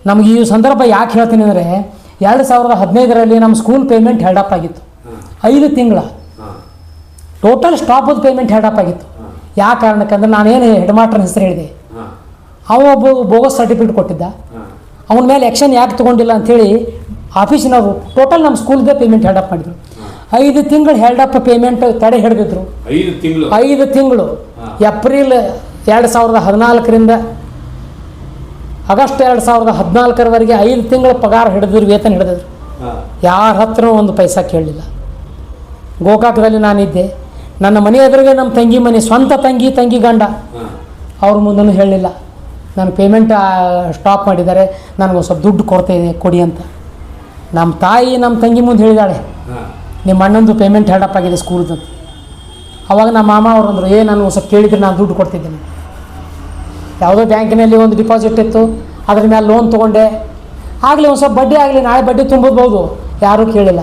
ನಮಗೆ ಈ ಸಂದರ್ಭ ಯಾಕೆ ಹೇಳ್ತೀನಿ ಅಂದರೆ 2015ರಲ್ಲಿ ನಮ್ಮ ಸ್ಕೂಲ್ ಪೇಮೆಂಟ್ ಹೆಲ್ಡಪ್ ಆಗಿತ್ತು. 5 ತಿಂಗಳ ಟೋಟಲ್ ಸ್ಟಾಪದ ಪೇಮೆಂಟ್ ಹೆಲ್ಡಪ್ ಆಗಿತ್ತು. ಯಾವ ಕಾರಣಕ್ಕಂದ್ರೆ ನಾನೇನು ಹೆಡ್ ಮಾಸ್ಟರ್ನ ಹೆಸರು ಹೇಳಿದೆ, ಅವ ಒಬ್ಬ ಬೋಗಸ್ ಸರ್ಟಿಫಿಕೇಟ್ ಕೊಟ್ಟಿದ್ದ. ಅವನ ಮೇಲೆ ಆ್ಯಕ್ಷನ್ ಯಾಕೆ ತೊಗೊಂಡಿಲ್ಲ ಅಂಥೇಳಿ ಆಫೀಸಿನವರು ಟೋಟಲ್ ನಮ್ಮ ಸ್ಕೂಲ್ದೇ ಪೇಮೆಂಟ್ ಹೆಲ್ಡಪ್ ಮಾಡಿದರು. 5 ತಿಂಗಳು ಹೆಲ್ಡಪ್ ಪೇಮೆಂಟ್ ತಡೆ ಹಿಡಿದಿದ್ರು. 5 ತಿಂಗಳು ಏಪ್ರಿಲ್ 2014ರಿಂದ ಆಗಸ್ಟ್ 2014ರವರೆಗೆ 5 ತಿಂಗಳ ಪಗಾರ ಹಿಡಿದ್ರು, ವೇತನ ಹಿಡಿದ್ರು. ಯಾರ ಹತ್ರ ಒಂದು ಪೈಸಾ ಕೇಳಲಿಲ್ಲ. ಗೋಕಾಕದಲ್ಲಿ ನಾನಿದ್ದೆ. ನನ್ನ ಮನೆ ಎದುರಿಗೆ ನಮ್ಮ ತಂಗಿ ಮನೆ, ಸ್ವಂತ ತಂಗಿ ಗಂಡ, ಅವ್ರ ಮುಂದೂ ಹೇಳಲಿಲ್ಲ ನಾನು ಪೇಮೆಂಟ್ ಸ್ಟಾಪ್ ಮಾಡಿದ್ದಾರೆ, ನನಗೆ ಸ್ವಲ್ಪ ದುಡ್ಡು ಕೊಡಿ ಅಂತ. ನಮ್ಮ ತಾಯಿ ನಮ್ಮ ತಂಗಿ ಮುಂದೆ ಹೇಳಿದಾಳೆ, ನಿಮ್ಮ ಅಣ್ಣಂದು ಪೇಮೆಂಟ್ ಹೆಲ್ಡಪ್ ಆಗಿದೆ ಸ್ಕೂಲ್ದು ಅಂತ. ಅವಾಗ ನಮ್ಮ ಮಾಮ ಅವ್ರು ಅಂದರು, ನಾನು ಸ್ವಲ್ಪ ಕೇಳಿದ್ರೆ ನಾನು ದುಡ್ಡು ಕೊಡ್ತಿದ್ದೇನೆ. ಯಾವುದೋ ಬ್ಯಾಂಕಿನಲ್ಲಿ ಒಂದು ಡಿಪಾಸಿಟ್ ಇತ್ತು, ಅದ್ರ ಮೇಲೆ ಲೋನ್ ತೊಗೊಂಡೆ. ಆಗಲಿ ಒಂದು ಸ್ವಲ್ಪ ಬಡ್ಡಿ ಆಗಲಿ, ನಾಳೆ ಬಡ್ಡಿ ತುಂಬೋದು, ಯಾರೂ ಕೇಳಿಲ್ಲ.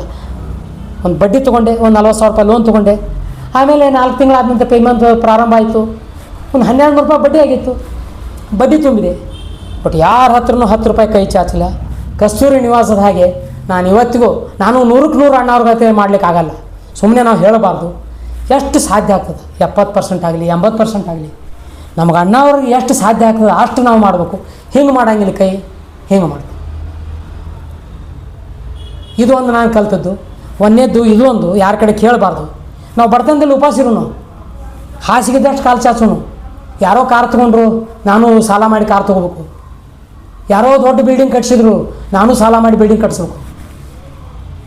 ಒಂದು ಬಡ್ಡಿ ತೊಗೊಂಡೆ, ಒಂದು 40,000 ರೂಪಾಯಿ ಲೋನ್ ತೊಗೊಂಡೆ. ಆಮೇಲೆ 4 ತಿಂಗಳಾದ ನಂತರ ಪೇಮೆಂಟ್ ಪ್ರಾರಂಭ ಆಯಿತು. ಒಂದು 1200 ರೂಪಾಯಿ ಬಡ್ಡಿ ಆಗಿತ್ತು, ಬಡ್ಡಿ ತುಂಬಿದೆ. ಬಟ್ ಯಾರ ಹತ್ರನೂ 10 ರೂಪಾಯಿ ಕೈ ಚಾಚಿಲ್ಲ. ಕಸ್ತೂರಿ ನಿವಾಸದ ಹಾಗೆ ನಾನು ಇವತ್ತಿಗೂ ನಾನು 100ಕ್ಕೆ 100 ಅಣ್ಣವ್ರ ಗತೆ ಮಾಡಲಿಕ್ಕಾಗಲ್ಲ. ಸುಮ್ಮನೆ ನಾವು ಹೇಳಬಾರ್ದು. ಎಷ್ಟು ಸಾಧ್ಯ ಆಗ್ತದೆ, 70% ಆಗಲಿ 80% ಆಗಲಿ, ನಮಗೆ ಅಣ್ಣವ್ರಿಗೆ ಎಷ್ಟು ಸಾಧ್ಯ ಆಗ್ತದೆ ಅಷ್ಟು ನಾವು ಮಾಡಬೇಕು. ಹಿಂಗೆ ಮಾಡೋಂಗಿಲ್ಲ, ಕೈ ಹಿಂಗೆ ಮಾಡ್ತೀವಿ. ಇದು ಒಂದು ನಾನು ಕಲ್ತದ್ದು. ಒಂದೇದ್ದು ಇದು ಒಂದು, ಯಾರ ಕಡೆ ಕೇಳಬಾರ್ದು. ನಾವು ಬಡತನದಲ್ಲಿ ಉಪವಾಸಿರು, ನಾವು ಹಾಸಿಗೆದಷ್ಟು ಕಾಲು ಚಾಚೋನು. ಯಾರೋ ಕಾರ್ ತೊಗೊಂಡ್ರು, ನಾನು ಸಾಲ ಮಾಡಿ ಕಾರ್ ತೊಗೋಬೇಕು. ಯಾರೋ ದೊಡ್ಡ ಬಿಲ್ಡಿಂಗ್ ಕಟ್ಸಿದ್ರು, ನಾನು ಸಾಲ ಮಾಡಿ ಬಿಲ್ಡಿಂಗ್ ಕಟ್ಸ್ಬೇಕು.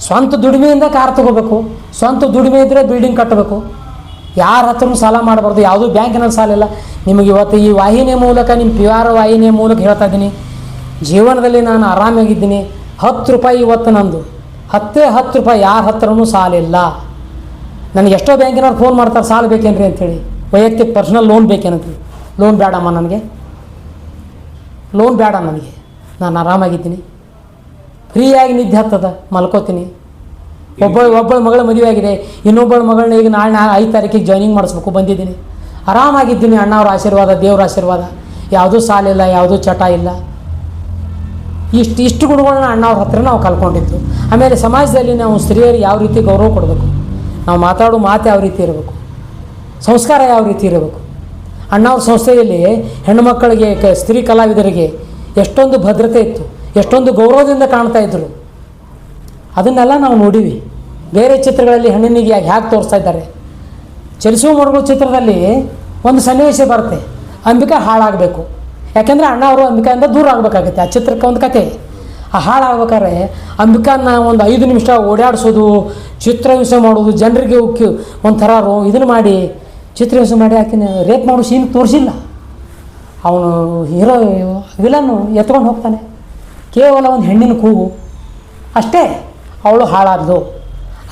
ಸ್ವಂತ ದುಡಿಮೆಯಿಂದ ಕಾರ್ ತೊಗೋಬೇಕು, ಸ್ವಂತ ದುಡಿಮೆ ಇದ್ದರೆ ಬಿಲ್ಡಿಂಗ್ ಕಟ್ಟಬೇಕು. ಯಾರ ಹತ್ರನೂ ಸಾಲ ಮಾಡಬಾರ್ದು. ಯಾವುದೂ ಬ್ಯಾಂಕಿನಲ್ಲಿ ಸಾಲ ಇಲ್ಲ. ನಿಮಗೆ ಇವತ್ತು ಈ ವಾಹಿನಿಯ ಮೂಲಕ, ನಿಮ್ಮ PR ವಾಹಿನಿಯ ಮೂಲಕ ಹೇಳ್ತಾ ಇದ್ದೀನಿ, ಜೀವನದಲ್ಲಿ ನಾನು ಆರಾಮಾಗಿದ್ದೀನಿ. 10 ರೂಪಾಯಿ ಇವತ್ತು ನಂದು, 10 ರೂಪಾಯಿ ಯಾರ ಹತ್ರನೂ ಸಾಲಿಲ್ಲ. ನನಗೆ ಎಷ್ಟೋ ಬ್ಯಾಂಕಿನವ್ರು ಫೋನ್ ಮಾಡ್ತಾರೆ, ಸಾಲ ಬೇಕೇನ್ರಿ ಅಂಥೇಳಿ, ವೈಯಕ್ತಿಕ ಪರ್ಸ್ನಲ್ ಲೋನ್ ಬೇಕೇನಂತೇಳಿ. ಲೋನ್ ಬೇಡಮ್ಮ, ನನಗೆ ಲೋನ್ ಬೇಡ, ನನಗೆ ನಾನು ಆರಾಮಾಗಿದ್ದೀನಿ, ಫ್ರೀಯಾಗಿ ನಿದ್ದೆ ಹತ್ತದ, ಮಲ್ಕೋತೀನಿ. ಒಬ್ಬಳ ಮಗಳ ಮದುವೆ ಆಗಿದೆ, ಇನ್ನೊಬ್ಬಳ ಮಗಳನ್ನ ಈಗ ನಾಳೆ 5 ತಾರೀಕಿಗೆ ಜಾಯ್ನಿಂಗ್ ಮಾಡಿಸ್ಬೇಕು, ಬಂದಿದ್ದೀನಿ. ಆರಾಮಾಗಿದ್ದೀನಿ. ಅಣ್ಣವ್ರ ಆಶೀರ್ವಾದ, ದೇವ್ರ ಆಶೀರ್ವಾದ. ಯಾವುದೂ ಸಾಲಿಲ್ಲ, ಯಾವುದೂ ಚಟ ಇಲ್ಲ. ಇಷ್ಟು ಗುಣಗಳನ್ನ ಅಣ್ಣವ್ರ ಹತ್ರ ನಾವು ಕಲ್ಕೊಂಡಿದ್ದು. ಆಮೇಲೆ ಸಮಾಜದಲ್ಲಿ ನಾವು ಸ್ತ್ರೀಯರಿಗೆ ಯಾವ ರೀತಿ ಗೌರವ ಕೊಡಬೇಕು, ನಾವು ಮಾತಾಡೋ ಮಾತು ಯಾವ ರೀತಿ ಇರಬೇಕು, ಸಂಸ್ಕಾರ ಯಾವ ರೀತಿ ಇರಬೇಕು. ಅಣ್ಣವ್ರ ಸಂಸ್ಥೆಯಲ್ಲಿ ಹೆಣ್ಣುಮಕ್ಕಳಿಗೆ, ಸ್ತ್ರೀ ಕಲಾವಿದರಿಗೆ ಎಷ್ಟೊಂದು ಭದ್ರತೆ ಇತ್ತು, ಎಷ್ಟೊಂದು ಗೌರವದಿಂದ ಕಾಣ್ತಾ ಇದ್ದರು. ಅದನ್ನೆಲ್ಲ ನಾವು ನೋಡೀವಿ. ಬೇರೆ ಚಿತ್ರಗಳಲ್ಲಿ ಹೆಣ್ಣಿನಿಗೆ ಹ್ಯಾಗೆ ತೋರಿಸ್ತಾ ಇದ್ದಾರೆ. ಚಲಿಸುವ ಮರಗಳು ಚಿತ್ರದಲ್ಲಿ ಒಂದು ಸನ್ನಿವೇಶ ಬರುತ್ತೆ, ಅಂಬಿಕಾ ಹಾಳಾಗಬೇಕು. ಯಾಕೆಂದರೆ ಅಣ್ಣ ಅವರು ಅಂಬಿಕಾಯಿಂದ ದೂರ ಆಗಬೇಕಾಗುತ್ತೆ. ಆ ಚಿತ್ರಕ್ಕೆ ಒಂದು ಕತೆ. ಆ ಹಾಳಾಗ್ಬೇಕಾದ್ರೆ ಅಂಬಿಕಾನ ಒಂದು 5 ನಿಮಿಷ ಓಡಾಡಿಸೋದು, ಚಿತ್ರಹಿಂಸೆ ಮಾಡೋದು, ಜನರಿಗೆ ಒಂಥರ ಇದನ್ನು ಮಾಡಿ ಚಿತ್ರಹಿಂಸೆ ಮಾಡಿ ಆಕಿನ ರೇಪ್ ಮಾಡೋ ಸೀನ್ ತೋರಿಸಿಲ್ಲ. ಅವನು ಹೀರೋ ವಿಲನ್ನು ಎತ್ಕೊಂಡು ಹೋಗ್ತಾನೆ. ಕೇವಲ ಒಂದು ಹೆಣ್ಣಿನ ಕೂಗು ಅಷ್ಟೇ, ಅವಳು ಹಾಳಾದ್ಲು.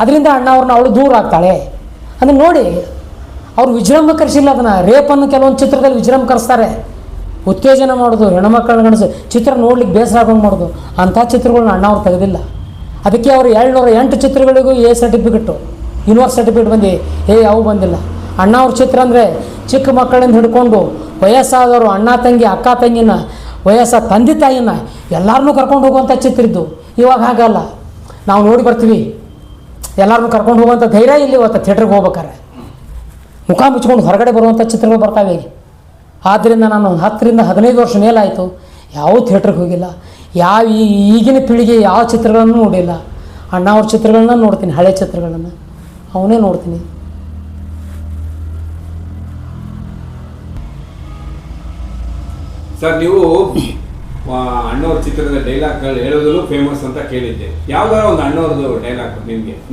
ಅದರಿಂದ ಅಣ್ಣವ್ರನ್ನ ಅವಳು ದೂರ ಆಗ್ತಾಳೆ. ಅದನ್ನು ನೋಡಿ ಅವ್ರು ವಿಜೃಂಭಕರಿಸಿಲ್ಲ. ಅದನ್ನು ರೇಪನ್ನು ಕೆಲವೊಂದು ಚಿತ್ರದಲ್ಲಿ ವಿಜೃಂಭಕರಿಸ್ತಾರೆ. ಉತ್ತೇಜನ ಮಾಡೋದು, ಹೆಣ್ಮಕ್ಕಳನ್ನ ಗಣಿಸು ಚಿತ್ರ ನೋಡ್ಲಿಕ್ಕೆ ಬೇಸರ ಆಗೋಂಗೆ ಮಾಡೋದು, ಅಂಥ ಚಿತ್ರಗಳನ್ನ ಅಣ್ಣವ್ರು ತೆಗೆದಿಲ್ಲ. ಅದಕ್ಕೆ ಅವರು 708 ಚಿತ್ರಗಳಿಗೂ A ಸರ್ಟಿಫಿಕೇಟು, ಯೂನಿವರ್ಸ್ ಸರ್ಟಿಫಿಕೇಟ್ ಬಂದು ಅವು ಬಂದಿಲ್ಲ. ಅಣ್ಣವ್ರ ಚಿತ್ರ ಅಂದರೆ ಚಿಕ್ಕ ಮಕ್ಕಳಿಂದ ಹಿಡ್ಕೊಂಡು ವಯಸ್ಸಾದವರು, ಅಣ್ಣ ತಂಗಿ, ಅಕ್ಕ ತಂಗಿನ, ವಯಸ್ಸಾದ ತಂದೆ ತಾಯಿನ ಎಲ್ಲರನ್ನೂ ಕರ್ಕೊಂಡು ಹೋಗುವಂಥ ಚಿತ್ರ ಇದ್ದು. ಇವಾಗ ಹಾಗಲ್ಲ. ನಾವು ನೋಡಿ ಬರ್ತೀವಿ, ಎಲ್ಲರನ್ನೂ ಕರ್ಕೊಂಡು ಹೋಗುವಂಥ ಧೈರ್ಯ ಇಲ್ಲಿ ಇವತ್ತು ಥಿಯೇಟ್ರಿಗೆ ಹೋಗ್ಬೇಕಾರೆ. ಮುಖ ಮುಚ್ಕೊಂಡು ಹೊರಗಡೆ ಬರುವಂಥ ಚಿತ್ರಗಳು ಬರ್ತಾವೆ. ಆದ್ದರಿಂದ ನಾನು 10ರಿಂದ 15 ವರ್ಷ ಮೇಲಾಯಿತು ಯಾವ ಥಿಯೇಟ್ರಿಗೆ ಹೋಗಿಲ್ಲ. ಈಗಿನ ಪೀಳಿಗೆ ಯಾವ ಚಿತ್ರಗಳನ್ನು ನೋಡಿಲ್ಲ. ಅಣ್ಣವ್ರ ಚಿತ್ರಗಳನ್ನ ನೋಡ್ತೀನಿ, ಹಳೆ ಚಿತ್ರಗಳನ್ನು ಅವನೇ ನೋಡ್ತೀನಿ. ಸರ್, ನೀವು ಅಣ್ಣವ್ರ ಚಿತ್ರದ ಡೈಲಾಗ್ಗಳು ಹೇಳೋದನ್ನು ಫೇಮಸ್ ಅಂತ ಕೇಳಿದ್ದೆ. ಯಾವ್ದಾರ ಒಂದು ಅಣ್ಣವ್ರದ್ದು ಡೈಲಾಗ್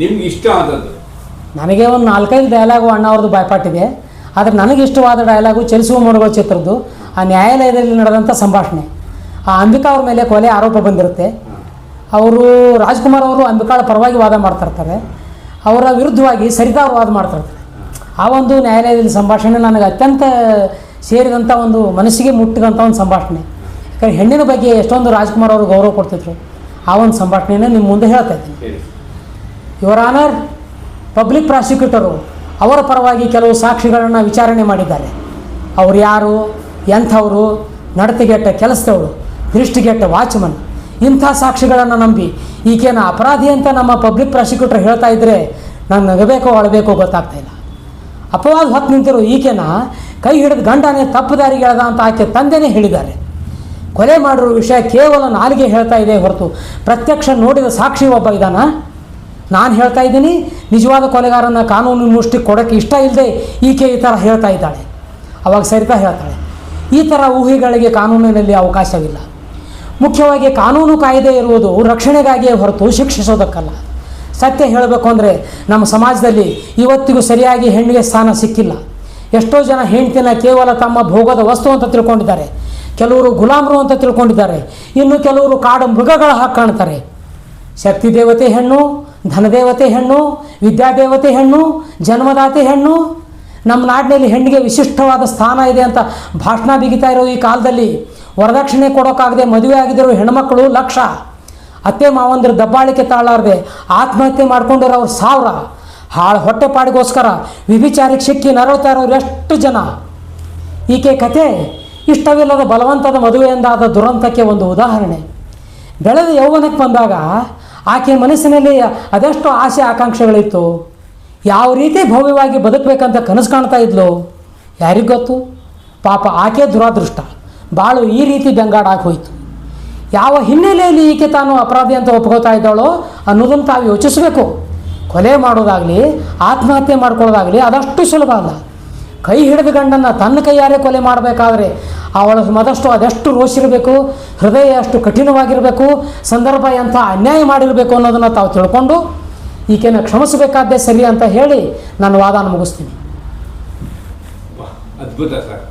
ನಿಮ್ಗೆ ಇಷ್ಟ ಆದದ್ದು? ನನಗೆ ಒಂದು 4-5 ಡೈಲಾಗು ಅಣ್ಣವ್ರದ್ದು ಬಾಯ್ಪಾಟಿದೆ. ಆದರೆ ನನಗೆ ಇಷ್ಟವಾದ ಡೈಲಾಗು ಚಲಿಸುವ ಮೋಡಗಳ ಚಿತ್ರದ್ದು, ಆ ನ್ಯಾಯಾಲಯದಲ್ಲಿ ನಡೆದಂಥ ಸಂಭಾಷಣೆ. ಆ ಅಂಬಿಕಾ ಅವ್ರ ಮೇಲೆ ಕೊಲೆ ಆರೋಪ ಬಂದಿರುತ್ತೆ. ಅವರು ರಾಜ್ಕುಮಾರ್ ಅವರು ಅಂಬಿಕಾಳ ಪರವಾಗಿ ವಾದ ಮಾಡ್ತಿರ್ತಾರೆ, ಅವರ ವಿರುದ್ಧವಾಗಿ ಸರಿತಾ ಅವರು ವಾದ ಮಾಡ್ತಿರ್ತಾರೆ. ಆ ಒಂದು ನ್ಯಾಯಾಲಯದಲ್ಲಿ ಸಂಭಾಷಣೆ ನನಗೆ ಅತ್ಯಂತ ಸೇರಿದಂಥ ಒಂದು ಮನಸ್ಸಿಗೆ ಮುಟ್ಟಿದಂಥ ಒಂದು ಸಂಭಾಷಣೆ. ಯಾಕಂದರೆ ಹೆಣ್ಣಿನ ಬಗ್ಗೆ ಎಷ್ಟೊಂದು ರಾಜ್ಕುಮಾರ್ ಅವರು ಗೌರವ ಕೊಡ್ತಿದ್ರು. ಆ ಒಂದು ಸಂಭಾಷಣೆಯನ್ನು ನಿಮ್ಮ ಮುಂದೆ ಹೇಳ್ತಾ ಇದ್ದೀನಿ. ಯುವರ್ ಆನರ್, ಪಬ್ಲಿಕ್ ಪ್ರಾಸಿಕ್ಯೂಟರು ಅವರ ಪರವಾಗಿ ಕೆಲವು ಸಾಕ್ಷಿಗಳನ್ನು ವಿಚಾರಣೆ ಮಾಡಿದ್ದಾರೆ. ಅವ್ರು ಯಾರು, ಎಂಥವರು, ನಡತೆಗೆಟ್ಟ ಕೆಲಸದವರು, ದೃಷ್ಟಿಗೆಟ್ಟ ವಾಚ್ಮನ್ ಇಂಥ ಸಾಕ್ಷಿಗಳನ್ನು ನಂಬಿ ಈಕೆನ ಅಪರಾಧಿ ಅಂತ ನಮ್ಮ ಪಬ್ಲಿಕ್ ಪ್ರಾಸಿಕ್ಯೂಟರ್ ಹೇಳ್ತಾ ಇದ್ದರೆ ನಾನು ನಗಬೇಕೋ ಅಳಬೇಕೋ ಗೊತ್ತಾಗ್ತಾಯಿಲ್ಲ. ಅಪವಾದ ಹೊತ್ತು ನಿಂತಿರೋ ಈಕೆನ ಕೈ ಹಿಡಿದು ಗಂಡನೇ ತಪ್ಪು ದಾರಿಗೆ ಎಳೆದ ಅಂತ ಆಕೆ ತಂದೆನೇ ಹೇಳಿದ್ದಾರೆ. ಕೊಲೆ ಮಾಡಿರೋ ವಿಷಯ ಕೇವಲ ನಾಲಿಗೆ ಹೇಳ್ತಾ ಇದೆ ಹೊರತು ಪ್ರತ್ಯಕ್ಷ ನೋಡಿದ ಸಾಕ್ಷಿ ಒಬ್ಬ ಇದ್ದಾನ. ನಾನು ಹೇಳ್ತಾ ಇದ್ದೀನಿ, ನಿಜವಾದ ಕೊಲೆಗಾರನ ಕಾನೂನು ಮುಷ್ಟಿಗೆ ಕೊಡೋಕ್ಕೆ ಇಷ್ಟ ಇಲ್ಲದೆ ಈಕೆ ಈ ಥರ ಹೇಳ್ತಾ ಇದ್ದಾಳೆ. ಅವಾಗ ಸರಿತಾ ಹೇಳ್ತಾಳೆ. ಈ ಥರ ಊಹೆಗಳಿಗೆ ಕಾನೂನಿನಲ್ಲಿ ಅವಕಾಶವಿಲ್ಲ. ಮುಖ್ಯವಾಗಿ ಕಾನೂನು ಕಾಯ್ದೆ ಇರುವುದು ರಕ್ಷಣೆಗಾಗಿಯೇ ಹೊರತು ಶಿಕ್ಷಿಸೋದಕ್ಕಲ್ಲ. ಸತ್ಯ ಹೇಳಬೇಕು ಅಂದರೆ ನಮ್ಮ ಸಮಾಜದಲ್ಲಿ ಇವತ್ತಿಗೂ ಸರಿಯಾಗಿ ಹೆಣ್ಣಿಗೆ ಸ್ಥಾನ ಸಿಕ್ಕಿಲ್ಲ. ಎಷ್ಟೋ ಜನ ಹೆಂಡ್ತಿನ ಕೇವಲ ತಮ್ಮ ಭೋಗದ ವಸ್ತು ಅಂತ ತಿಳ್ಕೊಂಡಿದ್ದಾರೆ. ಕೆಲವರು ಗುಲಾಮರು ಅಂತ ತಿಳ್ಕೊಂಡಿದ್ದಾರೆ. ಇನ್ನು ಕೆಲವರು ಕಾಡು ಮೃಗಗಳ ಹಾಗೆ ಕಾಣ್ತಾರೆ. ಶಕ್ತಿ ದೇವತೆ ಹೆಣ್ಣು, ಧನದೇವತೆ ಹೆಣ್ಣು, ವಿದ್ಯಾದೇವತೆ ಹೆಣ್ಣು, ಜನ್ಮದಾತೆ ಹೆಣ್ಣು. ನಮ್ಮ ನಾಡಿನಲ್ಲಿ ಹೆಣ್ಣಿಗೆ ವಿಶಿಷ್ಟವಾದ ಸ್ಥಾನ ಇದೆ ಅಂತ ಭಾಷಣ ಬಿಗಿತಾ ಇರೋ ಈ ಕಾಲದಲ್ಲಿ ವರದಕ್ಷಿಣೆ ಕೊಡೋಕ್ಕಾಗದೆ ಮದುವೆ ಆಗಿದ್ದರು ಹೆಣ್ಮಕ್ಳು ಲಕ್ಷ. ಅತ್ತೆ ಮಾವಂದ್ರ ದಬ್ಬಾಳಿಕೆ ತಾಳಾರದೆ ಆತ್ಮಹತ್ಯೆ ಮಾಡ್ಕೊಂಡಿರೋರು 1000. ಹಾಳು ಹೊಟ್ಟೆಪಾಡಿಗೋಸ್ಕರ ವಿಭಿಚಾರಕ್ಕೆ ಸಿಕ್ಕಿ ನರಳ್ತಾ ಇರೋರು ಎಷ್ಟು ಜನ. ಈಕೆ ಕತೆ ಇಷ್ಟವಿಲ್ಲದ ಬಲವಂತದ ಮದುವೆಯಿಂದಾದ ದುರಂತಕ್ಕೆ ಒಂದು ಉದಾಹರಣೆ. ಬೆಳೆದ ಯೌವನಕ್ಕೆ ಬಂದಾಗ ಆಕೆ ಮನಸ್ಸಿನಲ್ಲಿ ಅದೆಷ್ಟು ಆಸೆ ಆಕಾಂಕ್ಷೆಗಳಿತ್ತು. ಯಾವ ರೀತಿ ಭವ್ಯವಾಗಿ ಬದುಕಬೇಕಂತ ಕನಸು ಕಾಣ್ತಾ ಇದ್ಲು ಯಾರಿಗೂ ಗೊತ್ತು. ಪಾಪ ಆಕೆ ದುರಾದೃಷ್ಟ ಬಾಳು ಈ ರೀತಿ ಬೆಂಗಾಡಾಗಿ ಹೋಯಿತು. ಯಾವ ಹಿನ್ನೆಲೆಯಲ್ಲಿ ಈಕೆ ತಾನು ಅಪರಾಧಿ ಅಂತ ಒಪ್ಕೋತಾ ಇದ್ದಾಳೋ ಅನ್ನೋದನ್ನು ತಾವು ಯೋಚಿಸಬೇಕು. ಕೊಲೆ ಮಾಡೋದಾಗಲಿ ಆತ್ಮಹತ್ಯೆ ಮಾಡ್ಕೊಳ್ಳೋದಾಗಲಿ ಅದಷ್ಟು ಸುಲಭ ಅಲ್ಲ. ಕೈ ಹಿಡಿದ ಗಂಡನ್ನು ತನ್ನ ಕೈಯಾರೆ ಕೊಲೆ ಮಾಡಬೇಕಾದ್ರೆ ಅವಳ ಮದಷ್ಟು ಅದೆಷ್ಟು ರೋಷಿರಬೇಕು, ಹೃದಯ ಅಷ್ಟು ಕಠಿಣವಾಗಿರಬೇಕು, ಸಂದರ್ಭ ಎಂಥ ಅನ್ಯಾಯ ಮಾಡಿರಬೇಕು ಅನ್ನೋದನ್ನು ತಾವು ತಿಳ್ಕೊಂಡು ಈಕೆನ ಕ್ಷಮಿಸಬೇಕಾದ್ದೇ ಸರಿ ಅಂತ ಹೇಳಿ ನಾನು ವಾದನ ಮುಗಿಸ್ತೀನಿ. ಅದ್ಭುತ ಸರ್.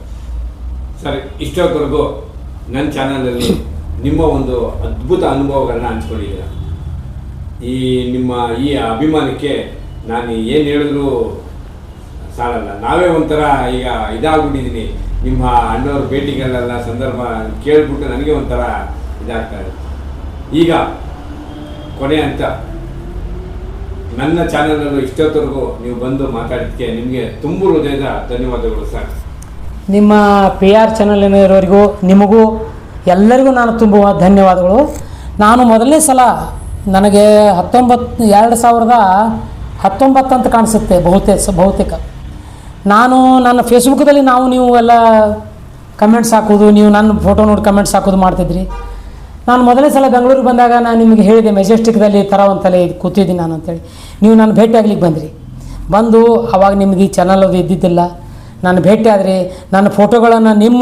ಸರ್, ಇಷ್ಟೊತ್ತವರೆಗೂ ನನ್ನ ಚಾನಲಲ್ಲಿ ನಿಮ್ಮ ಒಂದು ಅದ್ಭುತ ಅನುಭವಗಳನ್ನ ಹಂಚ್ಕೊಂಡಿದ್ದೀರ. ನಿಮ್ಮ ಈ ಅಭಿಮಾನಕ್ಕೆ ನಾನು ಏನು ಹೇಳಿದ್ರು ಸಾಲಲ್ಲ. ನಾವೇ ಒಂಥರ ಈಗ ಇದಾಗ್ಬಿಟ್ಟಿದ್ದೀನಿ. ನಿಮ್ಮ ಅಣ್ಣವ್ರ ಭೇಟಿಗಳನ್ನೆಲ್ಲ ಸಂದರ್ಭ ಕೇಳಿಬಿಟ್ಟು ನನಗೆ ಒಂಥರ ಇದಾಗ್ತಾ ಇದೆ. ಈಗ ಕೊನೆ ಅಂತ ನನ್ನ ಚಾನಲಲ್ಲೂ ಇಷ್ಟೊತ್ತವರೆಗೂ ನೀವು ಬಂದು ಮಾತಾಡಿದ್ದಕ್ಕೆ ನಿಮಗೆ ತುಂಬ ಹೃದಯದ ಧನ್ಯವಾದಗಳು ಸರ್. ನಿಮ್ಮ PR ಚಾನಲಿನವರಿಗೂ ನಿಮಗೂ ಎಲ್ಲರಿಗೂ ನಾನು ತುಂಬ ಧನ್ಯವಾದಗಳು. ನಾನು ಮೊದಲನೇ ಸಲ ನನಗೆ 2019 ಅಂತ ಕಾಣಿಸುತ್ತೆ ಬಹುತೇಕ. ನಾನು ನನ್ನ ಫೇಸ್ಬುಕ್ದಲ್ಲಿ ನೀವು ಎಲ್ಲ ಕಮೆಂಟ್ಸ್ ಹಾಕೋದು, ನೀವು ನನ್ನ ಫೋಟೋ ನೋಡಿ ಕಮೆಂಟ್ಸ್ ಹಾಕೋದು ಮಾಡ್ತಿದ್ರಿ. ನಾನು ಮೊದಲನೇ ಸಲ ಬೆಂಗಳೂರಿಗೆ ಬಂದಾಗ ನಾನು ನಿಮಗೆ ಹೇಳಿದೆ ಮೆಜೆಸ್ಟಿಕ್ದಲ್ಲಿ ಈ ಥರ ಒಂದ್ಸಲ ಕೂತಿದ್ದೀನಿ ನಾನು ಅಂತೇಳಿ. ನೀವು ನಾನು ಭೇಟಿ ಆಗ್ಲಿಕ್ಕೆ ಬಂದು ಅವಾಗ ನಿಮಗೆ ಈ ಚಾನಲ್ ಅದು ಇದ್ದಿದ್ದಿಲ್ಲ. ನಾನು ಭೇಟಿ ಆದರೆ ನನ್ನ ಫೋಟೋಗಳನ್ನು ನಿಮ್ಮ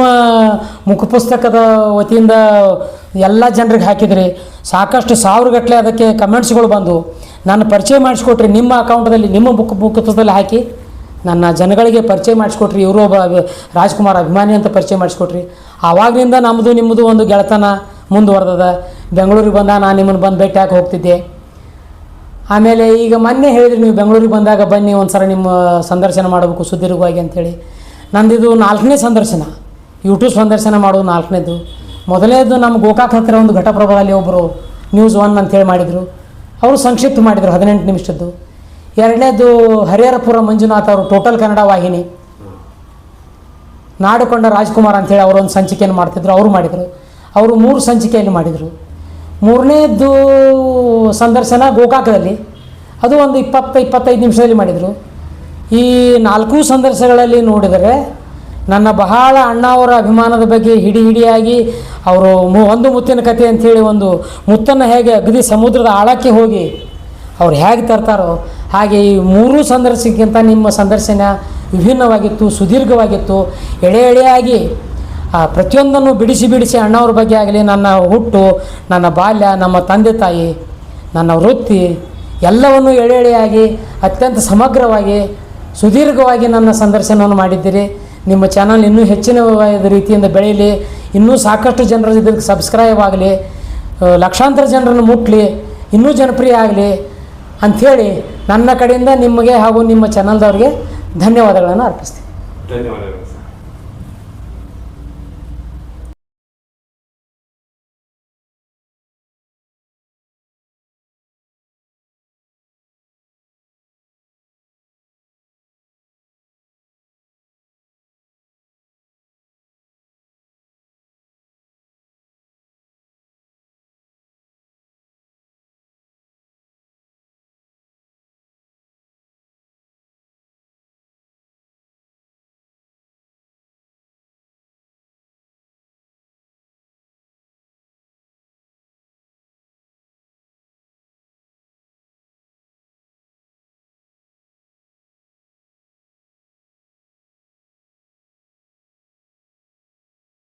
ಮುಖಪುಸ್ತಕದ ವತಿಯಿಂದ ಎಲ್ಲ ಜನರಿಗೆ ಹಾಕಿದ್ರಿ. ಸಾಕಷ್ಟು 1000ಗಟ್ಟಲೆ ಅದಕ್ಕೆ ಕಮೆಂಟ್ಸ್ಗಳು ಬಂದು ನಾನು ಪರಿಚಯ ಮಾಡಿಸ್ಕೊಟ್ರಿ. ನಿಮ್ಮ ಅಕೌಂಟದಲ್ಲಿ ನಿಮ್ಮ ಮುಖಪುಸ್ತಕದಲ್ಲಿ ಹಾಕಿ ನನ್ನ ಜನಗಳಿಗೆ ಪರಿಚಯ ಮಾಡಿಸ್ಕೊಟ್ರಿ. ಇವರು ಒಬ್ಬ ರಾಜ್ಕುಮಾರ್ ಅಭಿಮಾನಿ ಅಂತ ಪರಿಚಯ ಮಾಡಿಸ್ಕೊಟ್ರಿ. ಆವಾಗಲಿಂದ ನಮ್ಮದು ನಿಮ್ಮದು ಒಂದು ಗೆಳೆತನ ಮುಂದುವರೆದದ. ಬೆಂಗಳೂರಿಗೆ ಬಂದಾಗ ನಾನು ನಿಮ್ಮನ್ನು ಬಂದು ಭೇಟಿ ಹಾಕಿ ಹೋಗ್ತಿದ್ದೆ. ಆಮೇಲೆ ಈಗ ಮೊನ್ನೆ ಹೇಳಿದ್ರಿ ನೀವು ಬೆಂಗಳೂರಿಗೆ ಬಂದಾಗ ಬನ್ನಿ ಒಂದು ಸಲ ನಿಮ್ಮ ಸಂದರ್ಶನ ಮಾಡಬೇಕು ಸುದೀರ್ಘವಾಗಿ ಅಂಥೇಳಿ. ನಂದಿದು 4ನೇ ಸಂದರ್ಶನ, ಯೂಟ್ಯೂಬ್ ಸಂದರ್ಶನ ಮಾಡೋದು 4ನೇದು. ಮೊದಲನೇದು ನಮ್ಮ ಗೋಕಾಕ್ ಹತ್ತಿರ ಒಂದು ಘಟಪ್ರಭದಲ್ಲಿ ಒಬ್ಬರು News 1 ಅಂಥೇಳಿ ಮಾಡಿದರು. ಅವರು ಸಂಕ್ಷಿಪ್ತ ಮಾಡಿದರು 18 ನಿಮಿಷದ್ದು. 2ನೇದು ಹರಿಹರಪುರ ಮಂಜುನಾಥ್ ಅವರು ಟೋಟಲ್ ಕನ್ನಡ ವಾಹಿನಿ ನಾಡುಕೊಂಡ ರಾಜ್ಕುಮಾರ್ ಅಂಥೇಳಿ ಅವರೊಂದು ಸಂಚಿಕೆಯನ್ನು ಮಾಡ್ತಿದ್ರು, ಅವರು ಮಾಡಿದರು. ಅವರು 3 ಸಂಚಿಕೆಯಲ್ಲಿ ಮಾಡಿದರು. 3ನೇದ್ದು ಸಂದರ್ಶನ ಗೋಕಾಕದಲ್ಲಿ, ಅದು ಒಂದು 20-25 ನಿಮಿಷದಲ್ಲಿ ಮಾಡಿದರು. ಈ 4 ಸಂದರ್ಶನಗಳಲ್ಲಿ ನೋಡಿದರೆ ನನ್ನ ಬಹಳ ಅಣ್ಣ ಅವರ ಅಭಿಮಾನದ ಬಗ್ಗೆ ಹಿಡಿಯಾಗಿ ಅವರು ಒಂದು ಮುತ್ತಿನ ಕಥೆ ಅಂಥೇಳಿ ಒಂದು ಮುತ್ತನ್ನು ಹೇಗೆ ಅಗದಿ ಸಮುದ್ರದ ಆಳಕ್ಕೆ ಹೋಗಿ ಅವ್ರು ಹೇಗೆ ತರ್ತಾರೋ ಹಾಗೆ ಈ 3 ಸಂದರ್ಶನಕ್ಕಿಂತ ನಿಮ್ಮ ಸಂದರ್ಶನ ವಿಭಿನ್ನವಾಗಿತ್ತು, ಸುದೀರ್ಘವಾಗಿತ್ತು. ಎಳೆಯಾಗಿ ಪ್ರತಿಯೊಂದನ್ನು ಬಿಡಿಸಿ ಅಣ್ಣವ್ರ ಬಗ್ಗೆ ಆಗಲಿ, ನನ್ನ ಹುಟ್ಟು, ನನ್ನ ಬಾಲ್ಯ, ನಮ್ಮ ತಂದೆ ತಾಯಿ, ನನ್ನ ವೃತ್ತಿ ಎಲ್ಲವನ್ನು ಎಳೆಯಾಗಿ ಅತ್ಯಂತ ಸಮಗ್ರವಾಗಿ ಸುದೀರ್ಘವಾಗಿ ನನ್ನ ಸಂದರ್ಶನವನ್ನು ಮಾಡಿದ್ದೀರಿ. ನಿಮ್ಮ ಚಾನಲ್ ಇನ್ನೂ ಹೆಚ್ಚಿನ ರೀತಿಯಿಂದ ಬೆಳೀಲಿ, ಇನ್ನೂ ಸಾಕಷ್ಟು ಜನರು ಇದಕ್ಕೆ ಸಬ್ಸ್ಕ್ರೈಬ್ ಆಗಲಿ, ಲಕ್ಷಾಂತರ ಜನರನ್ನು ಮುಟ್ಟಲಿ, ಇನ್ನೂ ಜನಪ್ರಿಯ ಆಗಲಿ ಅಂಥೇಳಿ ನನ್ನ ಕಡೆಯಿಂದ ನಿಮಗೆ ಹಾಗೂ ನಿಮ್ಮ ಚಾನಲ್ದವ್ರಿಗೆ ಧನ್ಯವಾದಗಳನ್ನು ಅರ್ಪಿಸ್ತೀನಿ. ಧನ್ಯವಾದಗಳು.